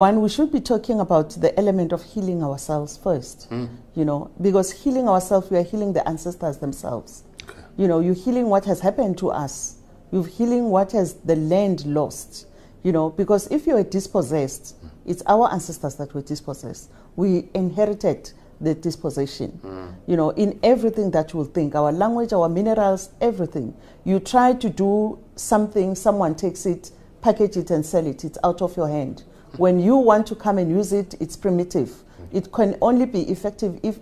One, we should be talking about the element of healing ourselves first, you know, because healing ourselves, we are healing the ancestors themselves. Okay. You know, you're healing what has happened to us. You're healing what has the land lost, you know, because if you are dispossessed, it's our ancestors that were dispossessed. We inherited the dispossession, you know, in everything that you will think, our language, our minerals, everything. You try to do something, someone takes it, package it and sell it, it's out of your hand. When you want to come and use it, it's primitive. It can only be effective if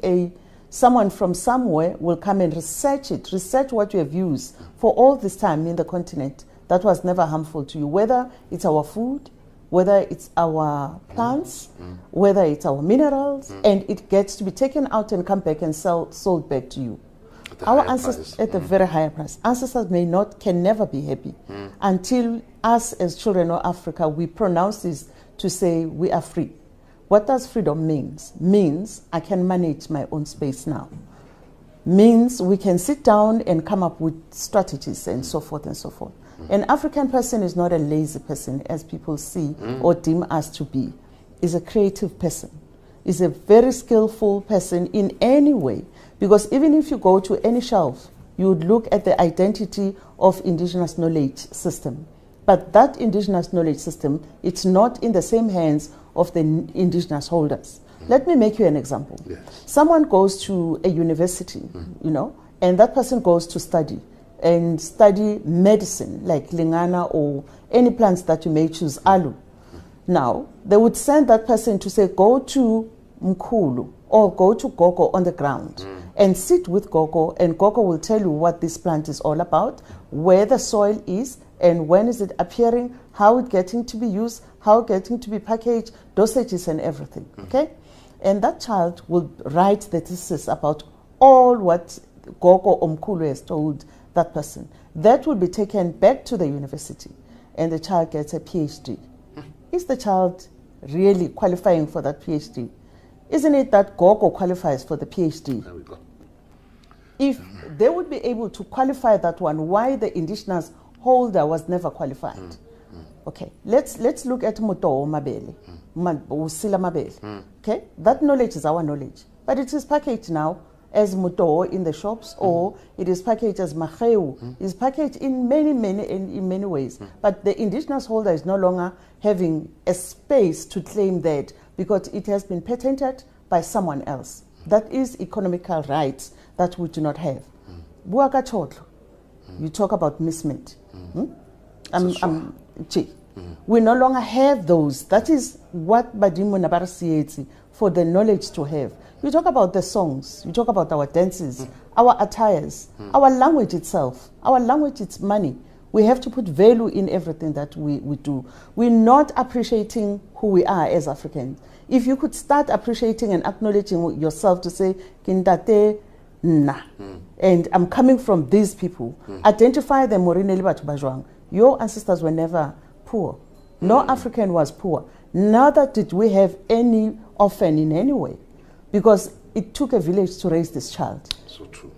someone from somewhere will come and research it, research what you have used for all this time in the continent that was never harmful to you, whether it's our food, whether it's our plants, whether it's our minerals, and it gets to be taken out and come back and sold back to you. Our ancestors at a very higher price. Ancestors can never be happy until us as children of Africa, we pronounce this to say we are free. What does freedom mean? Means I can manage my own space now. Means we can sit down and come up with strategies and so forth and so forth. An African person is not a lazy person as people see or deem us to be. Is a creative person. Is a very skillful person in any way. Because even if you go to any shelf, you would look at the identity of indigenous knowledge system. But that indigenous knowledge system, it's not in the same hands of the indigenous holders. Let me make you an example. Yes. Someone goes to a university, you know, and that person goes to study medicine, like lingana or any plants that you may choose, alu. Now, they would send that person to say, go to Mkhulu or go to Gogo on the ground and sit with Gogo, and Gogo will tell you what this plant is all about, where the soil is, and when is it appearing, how it's getting to be used, how it's getting to be packaged, dosages and everything, okay? And that child will write the thesis about all what Gogo Omkhulu has told that person. That will be taken back to the university, and the child gets a PhD. Is the child really qualifying for that PhD? Isn't it that Gogo qualifies for the PhD? There we go. If they would be able to qualify that one, why the indigenous holder was never qualified? Okay, let's look at Mbele, Mbele. Okay, that knowledge is our knowledge, but it is packaged now as Muto in the shops, or it is packaged as Maheu. It's packaged in many ways. But the indigenous holder is no longer having a space to claim that because it has been patented by someone else. That is economical rights that we do not have. You talk about misment. We no longer have those. That is what Badimu Nabarasieti for the knowledge to have. You talk about the songs, you talk about our dances, our attires, our language itself. Our language, it's money. We have to put value in everything that we do. We're not appreciating who we are as Africans. If you could start appreciating and acknowledging yourself to say, Kindate na, and I'm coming from these people, identify them. Your ancestors were never poor. No African was poor. Neither did we have any orphan in any way, because it took a village to raise this child. So true.